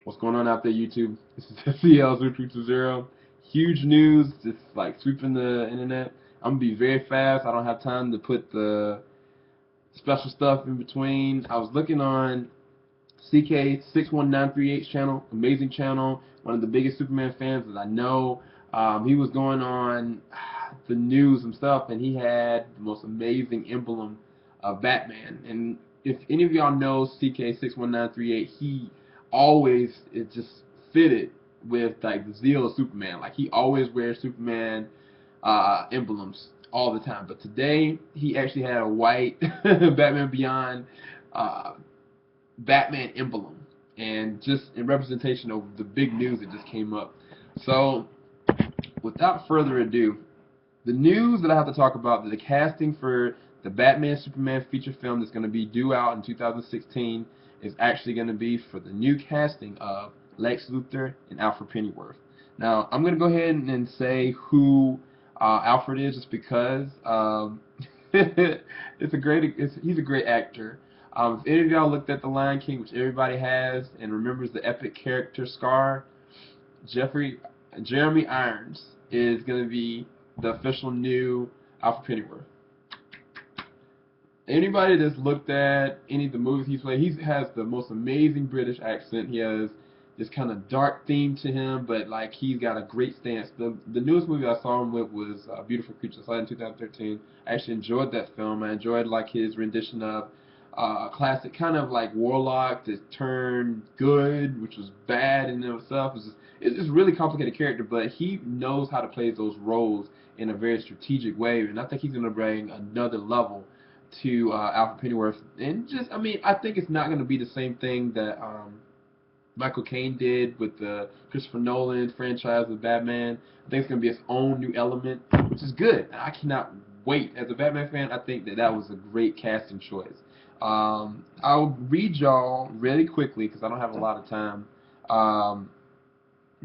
What's going on out there, YouTube? This is CL0320. Huge news, just like sweeping the internet. I'm gonna be very fast. I don't have time to put the special stuff in between. I was looking on CK61938's channel, amazing channel, one of the biggest Superman fans that I know. He was going on the news himself, and he had the most amazing emblem of Batman. And if any of y'all know CK61938, he always is just fitted with like the zeal of Superman. Like he always wears Superman emblems all the time. But today he actually had a white Batman Beyond uh, Batman emblem, and just in representation of the big news that just came up. So, without further ado, the news that I have to talk about, the casting for the Batman Superman feature film that's going to be due out in 2016 is actually going to be for the new casting of Lex Luthor and Alfred Pennyworth. Now, I'm going to go ahead and say who Alfred is, just because he's a great actor. If any of y'all looked at The Lion King, which everybody has, and remembers the epic character Scar, Jeremy Irons is going to be the official new Alfred Pennyworth. Anybody that's looked at any of the movies he's played, he has the most amazing British accent. He has this kind of dark theme to him, but like he's got a great stance. The newest movie I saw him with was Beautiful Creatures. I saw it in 2013. I actually enjoyed that film. I enjoyed like his rendition of a classic kind of like warlock that turned good, which was bad in itself. It's just really complicated character, but he knows how to play those roles in a very strategic way, and I think he's going to bring another level to Alfred Pennyworth. And just, I mean, I think it's not going to be the same thing that Michael Caine did with the Christopher Nolan franchise of Batman. I think it's going to be its own new element, which is good. I cannot wait. As a Batman fan, I think that was a great casting choice. I'll read y'all really quickly because I don't have a lot of time. I'm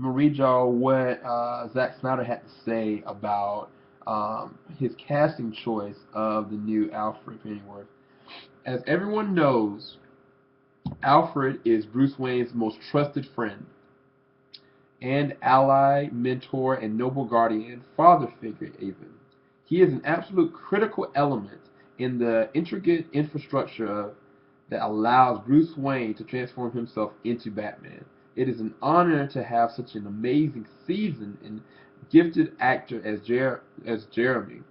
going to read y'all what Zack Snyder had to say about his casting choice of the new Alfred Pennyworth. As everyone knows, Alfred is Bruce Wayne's most trusted friend and ally, mentor, and noble guardian, father figure even. He is an absolute critical element in the intricate infrastructure that allows Bruce Wayne to transform himself into Batman. It is an honor to have such an amazing, seasoned, and gifted actor as Jeremy,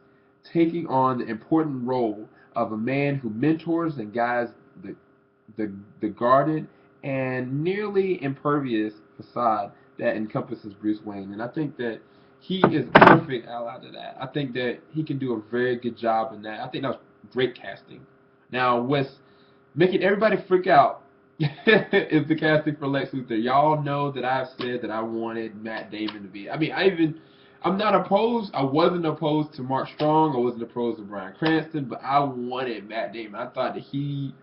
taking on the important role of a man who mentors and guides the guarded and nearly impervious facade that encompasses Bruce Wayne. And I think that he is a perfect ally to that. I think that he can do a very good job in that. I think that was great casting. Now, what's making everybody freak out is the casting for Lex Luthor. Y'all know that I've said that I wanted Matt Damon to be. I mean, I'm not opposed. I wasn't opposed to Mark Strong. I wasn't opposed to Bryan Cranston, but I wanted Matt Damon. I thought that he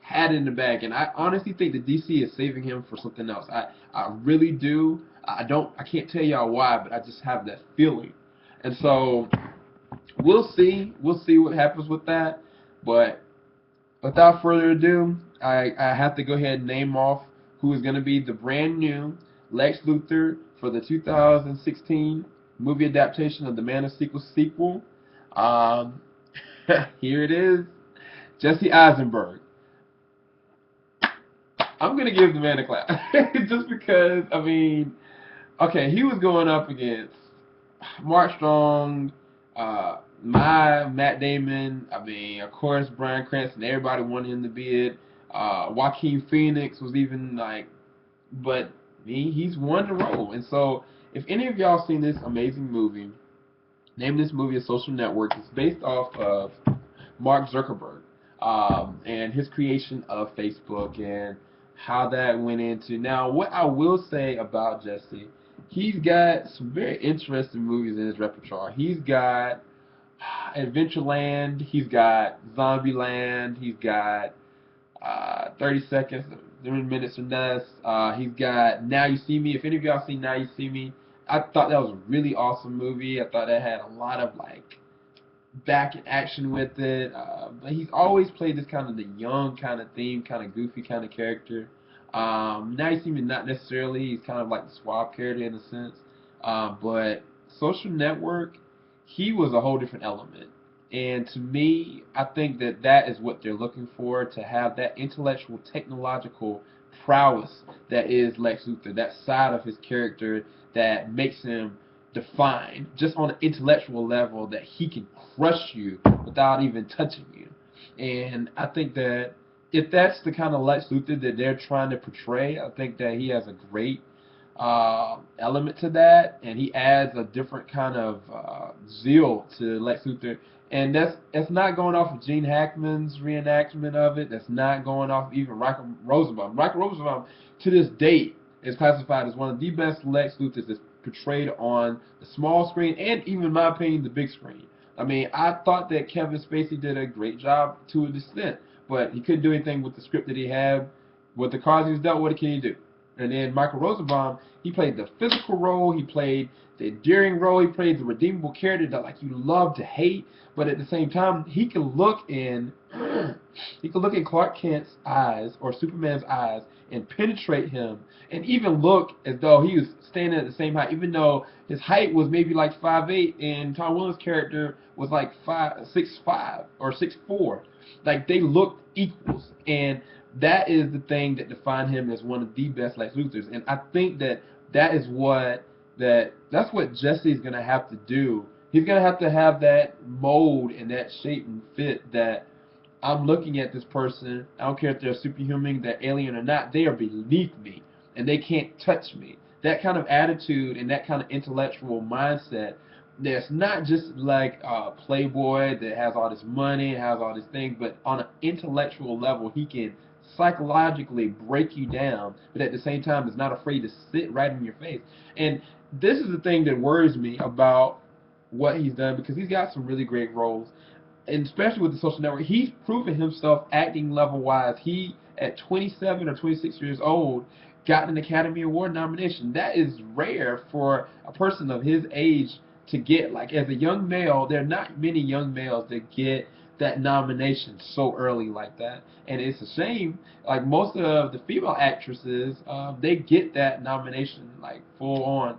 had it in the bag, and I honestly think that DC is saving him for something else. I really do. I can't tell y'all why, but I just have that feeling. And so we'll see. We'll see what happens with that. But without further ado, I have to go ahead and name off who is going to be the brand new Lex Luthor for the 2016 movie adaptation of the Man of Steel sequel. Um, Here it is, Jesse Eisenberg. I'm going to give the man a clap. Just because, I mean, okay, he was going up against Mark Strong, my Matt Damon. I mean, of course, Bryan Cranston. Everybody wanted him to be it. Joaquin Phoenix was even like, but he's won the role. And so, if any of y'all seen this amazing movie, name this movie a Social Network. It's based off of Mark Zuckerberg and his creation of Facebook and how that went into. Now, what I will say about Jesse, he's got some very interesting movies in his repertoire. He's got Adventureland, he's got Zombieland, he's got 30 Seconds, 30 Minutes or Less. He's got Now You See Me. If any of y'all seen Now You See Me, I thought that was a really awesome movie. I thought it had a lot of like back in action with it. But he's always played this kind of the young kind of theme, kind of goofy kind of character. Now you see me not necessarily. He's kind of like the swab character in a sense. But Social Network, he was a whole different element. And to me, I think that that is what they're looking for, to have that intellectual, technological prowess that is Lex Luthor, that side of his character that makes him defined just on an intellectual level, that he can crush you without even touching you. And I think that if that's the kind of Lex Luthor that they're trying to portray, I think that he has a great element to that, and he adds a different kind of zeal to Lex Luthor. And that's not going off of Gene Hackman's reenactment of it. That's not going off even Michael Rosenbaum. Michael Rosenbaum, to this date, is classified as one of the best Lex Luthors that's portrayed on the small screen and even, in my opinion, the big screen. I mean, I thought that Kevin Spacey did a great job to an extent, but he couldn't do anything with the script that he had. With the cards he's dealt with, what can he do? And then Michael Rosenbaum, he played the physical role, he played the endearing role, he played the redeemable character that like you love to hate, but at the same time, he can look in Clark Kent's eyes or Superman's eyes and penetrate him, and even look as though he was standing at the same height, even though his height was maybe like 5'8", and Tom Williams' character was like 6'5" or 6'4". Like, they looked equals, and that is the thing that defined him as one of the best Lex Luthors. And I think that that's what Jesse's gonna have to do. He's gonna have to have that mold and that shape and fit that I'm looking at this person. I don't care if they're superhuman, they're alien or not. They are beneath me, and they can't touch me. That kind of attitude and that kind of intellectual mindset. That's not just like a playboy that has all this money and has all these things, but on an intellectual level, he can psychologically break you down, but at the same time is not afraid to sit right in your face. And this is the thing that worries me about what he's done, because he's got some really great roles, and especially with the Social Network, he's proven himself acting level wise. He, at 27 or 26 years old, got an Academy Award nomination. That is rare for a person of his age to get. Like, as a young male, there are not many young males that get that nomination so early like that. And it's a shame, like most of the female actresses, they get that nomination like full on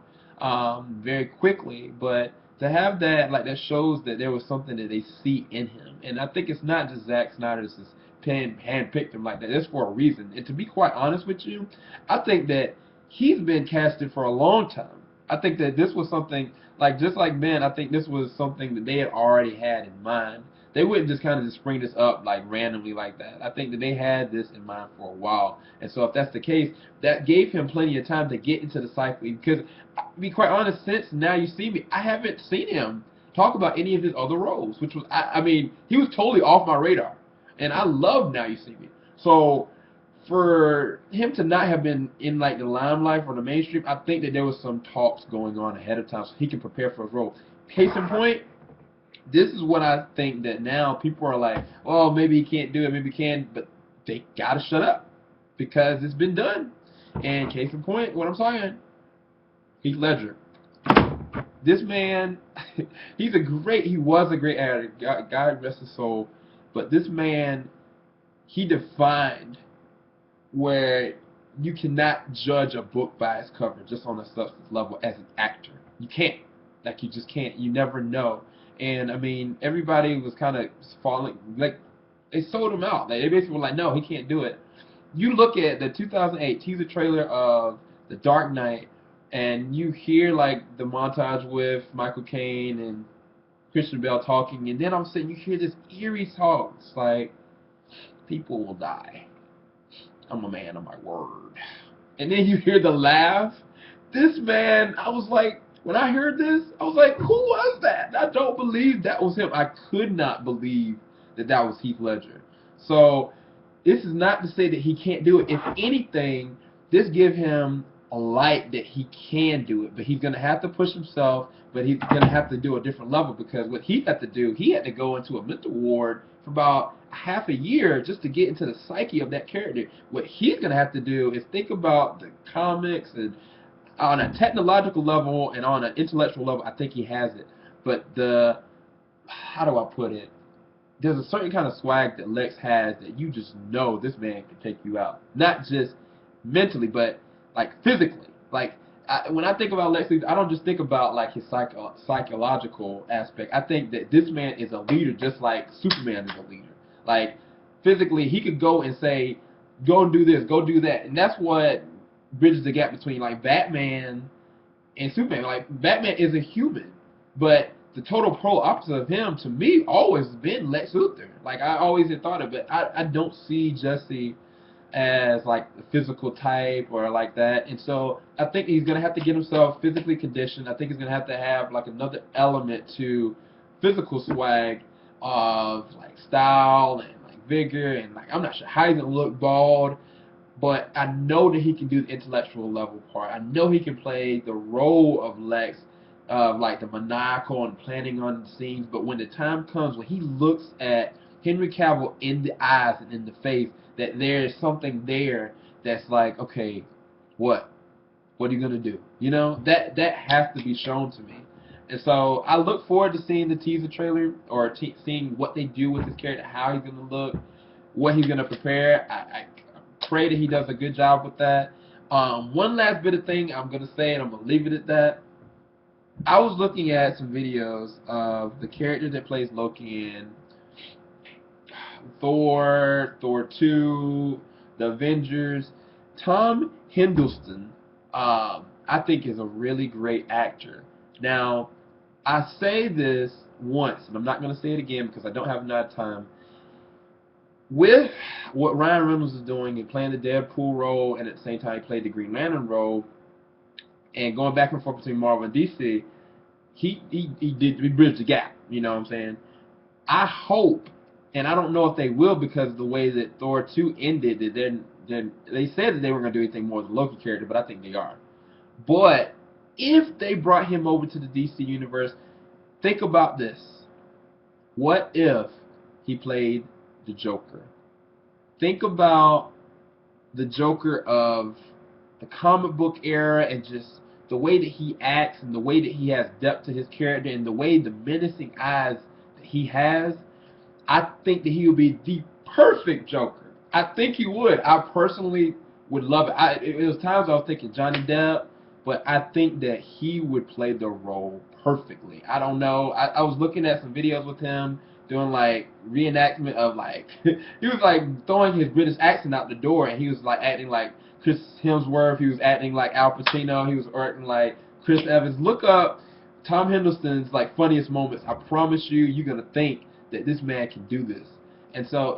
very quickly. But to have that, like, that shows that there was something that they see in him. And I think it's not just Zack Snyder's just handpicked him like that. It's for a reason. And to be quite honest with you, I think that he's been casted for a long time. I think that this was something, like, just like Ben, I think this was something that they had already had in mind. They wouldn't just kind of just spring this up like randomly like that. I think that they had this in mind for a while. And so if that's the case, that gave him plenty of time to get into the cycle. Because, to be quite honest, since Now You See Me, I haven't seen him talk about any of his other roles, which was, I mean, he was totally off my radar. And I love Now You See Me. So for him to not have been in like the limelight or the mainstream, I think that there was some talks going on ahead of time so he can prepare for his role. Case in point, this is what I think that now people are like, oh, maybe he can't do it, maybe he can, but they gotta shut up because it's been done. And case in point, what I'm saying, Heath Ledger. This man, he was a great actor, God rest his soul, but this man, he defined where you cannot judge a book by its cover just on a substance level as an actor. You can't. Like, you just can't. You never know. And, I mean, everybody was kind of falling, like, they sold him out. Like, they basically were like, no, he can't do it. You look at the 2008 teaser trailer of The Dark Knight, and you hear, like, the montage with Michael Caine and Christian Bale talking, and then all of a sudden you hear this eerie talk. It's like, people will die. I'm a man of my word. And then you hear the laugh. This man, I was like, when I heard this, I was like, who was that? I don't believe that was him. I could not believe that that was Heath Ledger. So this is not to say that he can't do it. If anything, this gives him a light that he can do it. But he's going to have to push himself, but he's going to have to do a different level, because what he had to do, he had to go into a mental ward for about half a year just to get into the psyche of that character. What he's going to have to do is think about the comics, and on a technological level and on an intellectual level, I think he has it. But how do I put it? There's a certain kind of swag that Lex has that you just know this man can take you out. Not just mentally, but like physically. Like when I think about Lex Luthor, I don't just think about like his psychological aspect. I think that this man is a leader, just like Superman is a leader. Like physically, he could go and say, "Go and do this, go do that," and that's what bridges the gap between like Batman and Superman. Like Batman is a human, but the total polar opposite of him to me always been Lex Luthor. Like I always had thought of it. I don't see Jesse as like the physical type or like that, and so I think he's gonna have to get himself physically conditioned. I think he's gonna have to have like another element to physical swag of like style and like vigor, and like I'm not sure how he's gonna look bald, but I know that he can do the intellectual level part. I know he can play the role of Lex, like the maniacal and planning on the scenes. But when the time comes, when he looks at Henry Cavill in the eyes and in the face, that there's something there that's like, okay, what? What are you gonna do? You know, that has to be shown to me. And so I look forward to seeing the teaser trailer or seeing what they do with his character, how he's gonna look, what he's gonna prepare. I pray that he does a good job with that. One last bit of thing I'm gonna say, and I'm gonna leave it at that. I was looking at some videos of the character that plays Loki in Thor, Thor 2, the Avengers. Tom Hiddleston, I think is a really great actor. Now, I say this once, and I'm not going to say it again because I don't have enough time. With what Ryan Reynolds is doing and playing the Deadpool role, and at the same time he played the Green Lantern role, and going back and forth between Marvel and DC, he bridged the gap. You know what I'm saying? I hope, and I don't know if they will because of the way that Thor 2 ended, that they said that they weren't going to do anything more with the Loki character, but I think they are. But if they brought him over to the DC universe, think about this. What if he played the Joker? Think about the Joker of the comic book era and just the way that he acts and the way that he has depth to his character and the way the menacing eyes that he has. I think that he would be the perfect Joker. I think he would. I personally would love it. It was times I was thinking Johnny Depp, but I think that he would play the role perfectly. I don't know. I was looking at some videos with him doing like reenactment of like he was like throwing his British accent out the door, and he was like acting like Chris Hemsworth. He was acting like Al Pacino. He was acting like Chris Evans. Look up Tom Hiddleston's like funniest moments. I promise you, you're gonna think that this man can do this. And so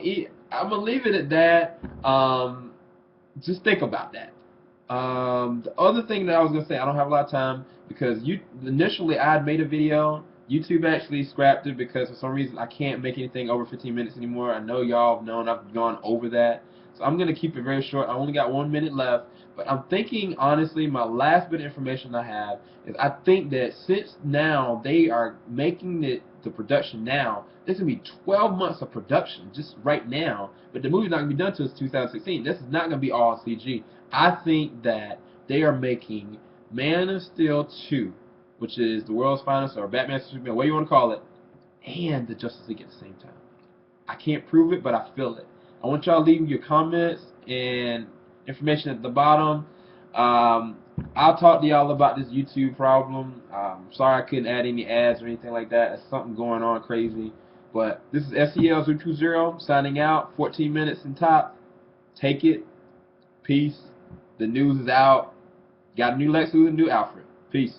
I'm gonna leave it at that. Just think about that. The other thing that I was gonna say, I don't have a lot of time because initially I had made a video. YouTube actually scrapped it because for some reason I can't make anything over 15 minutes anymore. I know y'all have known I've gone over that. So I'm going to keep it very short. I only got 1 minute left. But I'm thinking, honestly, my last bit of information I have is I think that since now they are making the production now, there's going to be 12 months of production just right now. But the movie's not going to be done until 2016. This is not going to be all CG. I think that they are making Man of Steel 2, which is the world's finest, or Batman, Superman, what you want to call it, and the Justice League at the same time. I can't prove it, but I feel it. I want y'all leaving your comments and information at the bottom. I'll talk to y'all about this YouTube problem. Sorry I couldn't add any ads or anything like that. There's something going on crazy. But this is SEL020 signing out. 14 minutes and top. Take it. Peace. The news is out. Got a new Lex Luthor, new Alfred. Peace.